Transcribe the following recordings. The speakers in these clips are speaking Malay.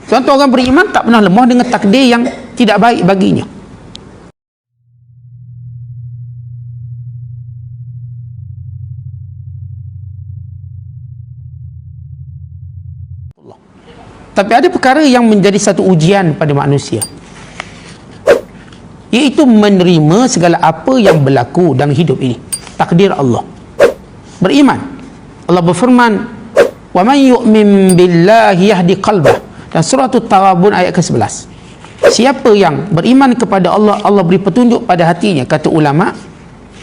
Contoh orang beriman tak pernah lemah dengan takdir yang tidak baik baginya. Tapi ada perkara yang menjadi satu ujian pada manusia, iaitu menerima segala apa yang berlaku dalam hidup ini, takdir Allah. Beriman. Allah berfirman, "Wa man yu'min billahi yahdi qalbah." Dan surah At-Taghabun ayat ke-11. Siapa yang beriman kepada Allah, Allah beri petunjuk pada hatinya, kata ulama.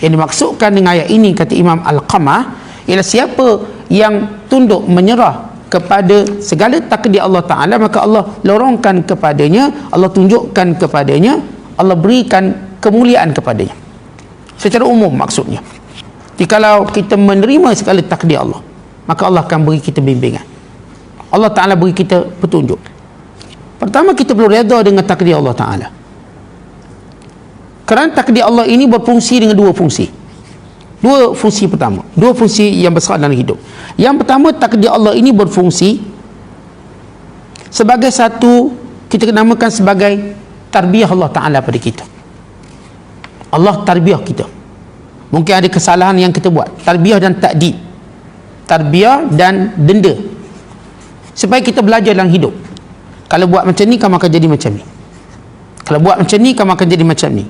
Yang dimaksudkan dengan ayat ini, kata Imam Al-Qamah, ialah siapa yang tunduk menyerah kepada segala takdir Allah Ta'ala, maka Allah lorongkan kepadanya, Allah tunjukkan kepadanya, Allah berikan kemuliaan kepadanya. Secara umum maksudnya, jikalau kita menerima segala takdir Allah, maka Allah akan beri kita bimbingan, Allah Ta'ala beri kita petunjuk. Pertama, kita perlu redha dengan takdir Allah Ta'ala, kerana takdir Allah ini berfungsi dengan dua fungsi. Dua fungsi pertama, dua fungsi yang besar dalam hidup. Yang pertama, takdir Allah ini berfungsi sebagai satu, kita namakan sebagai tarbiyah Allah Ta'ala pada kita. Allah tarbiyah kita. Mungkin ada kesalahan yang kita buat, tarbiyah dan ta'dib, tarbiyah dan denda, supaya kita belajar dalam hidup. Kalau buat macam ni, kamu akan jadi macam ni. Kalau buat macam ni, kamu akan jadi macam ni.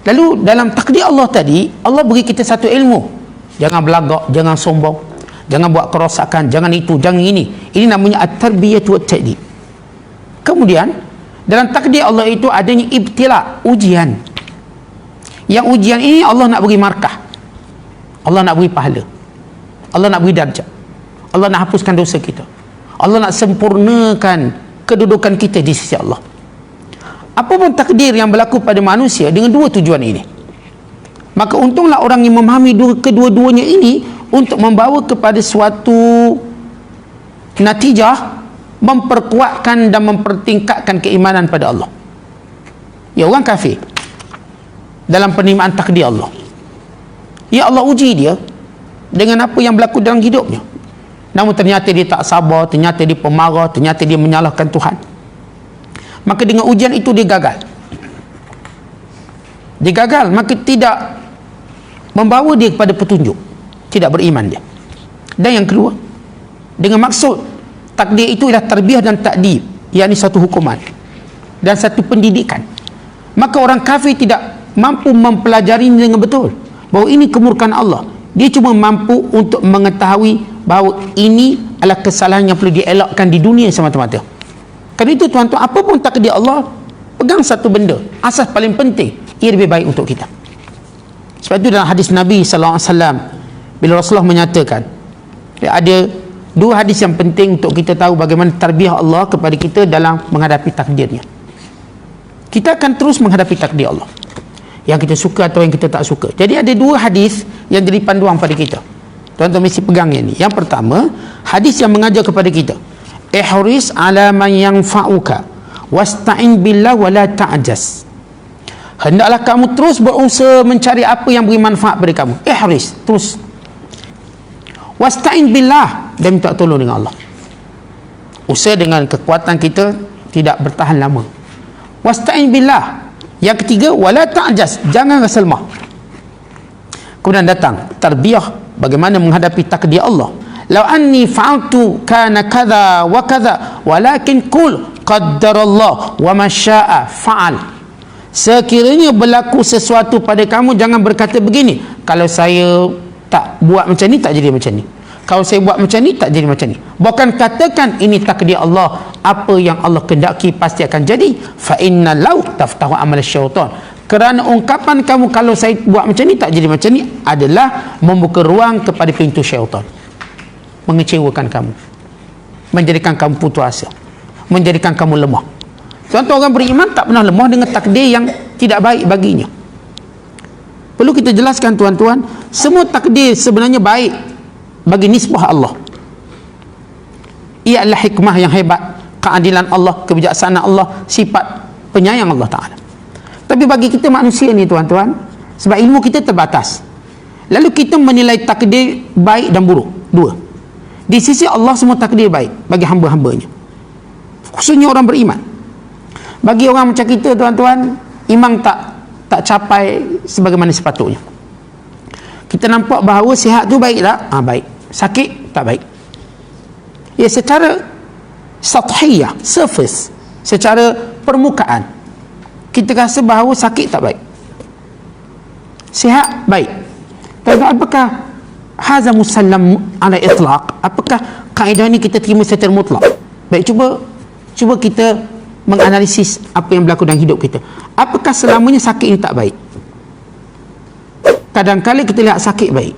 Lalu dalam takdir Allah tadi, Allah beri kita satu ilmu. Jangan belagak, jangan sombong, jangan buat kerosakan, jangan itu, jangan ini. Ini namanya at-tarbiyah wa at-ta'dib. Kemudian dalam takdir Allah itu adanya ibtila, ujian. Yang ujian ini Allah nak beri markah, Allah nak beri pahala, Allah nak beri darjat, Allah nak hapuskan dosa kita, Allah nak sempurnakan kedudukan kita di sisi Allah. Apapun takdir yang berlaku pada manusia dengan dua tujuan ini, maka untunglah orang yang memahami kedua-duanya ini untuk membawa kepada suatu natijah, memperkuatkan dan mempertingkatkan keimanan pada Allah. Ya, orang kafir dalam penerimaan takdir Allah, ya Allah uji dia dengan apa yang berlaku dalam hidupnya, namun ternyata dia tak sabar, ternyata dia pemarah, ternyata dia menyalahkan Tuhan. Maka dengan ujian itu dia gagal. Dia gagal, maka tidak membawa dia kepada petunjuk, tidak beriman dia. Dan yang kedua, dengan maksud takdir itu ialah tarbiyah dan ta'dib, yakni satu hukuman dan satu pendidikan. Maka orang kafir tidak mampu mempelajarinya dengan betul, bahawa ini kemurkaan Allah. Dia cuma mampu untuk mengetahui bahawa ini adalah kesalahan yang perlu dielakkan di dunia semata-mata. Kerana itu tuan-tuan, apapun takdir Allah, pegang satu benda, asas paling penting, ia lebih baik untuk kita. Sebab itu dalam hadis Nabi SAW, bila Rasulullah menyatakan, ada dua hadis yang penting untuk kita tahu bagaimana tarbiyah Allah kepada kita dalam menghadapi takdirnya. Kita akan terus menghadapi takdir Allah, yang kita suka atau yang kita tak suka. Jadi ada dua hadis yang jadi panduan pada kita. Tuan-tuan mesti pegang yang ni. Yang pertama, hadis yang mengajar kepada kita, ihris ala man yanfa'uka wasta'in billah wa la ta'jaz. Hendaklah kamu terus berusaha mencari apa yang beri manfaat pada kamu. Ihris, terus. Wasta'in billah, dan minta tolong dengan Allah. Usaha dengan kekuatan kita tidak bertahan lama. Wasta'in billah. Yang ketiga, wala ta'jaz, jangan rasa lemah. Kemudian datang tarbiyah bagaimana menghadapi takdir Allah. Lau anni fa'altu kana kadha wa kadha walakin qul qaddarallah wa ma syaa fa'al. Sekiranya berlaku sesuatu pada kamu, jangan berkata begini, kalau saya tak buat macam ni tak jadi macam ni, kalau saya buat macam ni tak jadi macam ni. Bahkan katakan ini takdir Allah, apa yang Allah kehendaki pasti akan jadi. Fa inna law taftahu amal syaitan, kerana ungkapan kamu kalau saya buat macam ni tak jadi macam ni adalah membuka ruang kepada pintu syaitan, mengecewakan kamu, menjadikan kamu putus asa, menjadikan kamu lemah. Contoh orang beriman tak pernah lemah dengan takdir yang tidak baik baginya. Perlu kita jelaskan tuan-tuan, semua takdir sebenarnya baik bagi nisbah Allah. Ia adalah hikmah yang hebat, keadilan Allah, kebijaksanaan Allah, sifat penyayang Allah Ta'ala. Tapi bagi kita manusia ni tuan-tuan, sebab ilmu kita terbatas, lalu kita menilai takdir baik dan buruk, dua. Di sisi Allah semua takdir baik bagi hamba-hambanya. khususnya orang beriman. Bagi orang macam kita, tuan-tuan, iman tak capai sebagaimana sepatutnya. Kita nampak bahawa sihat tu baik tak? Baik. Sakit tak baik. Ya, secara sathiyah, surface, secara permukaan, kita rasa bahawa sakit tak baik, sihat baik. Tapi apakah hadza musallam ala itlaq? Apakah kaedah ni kita terima secara mutlak? Baik, cuba kita menganalisis apa yang berlaku dalam hidup kita. Apakah selamanya sakit ini tak baik? Kadang-kadang kita lihat sakit baik,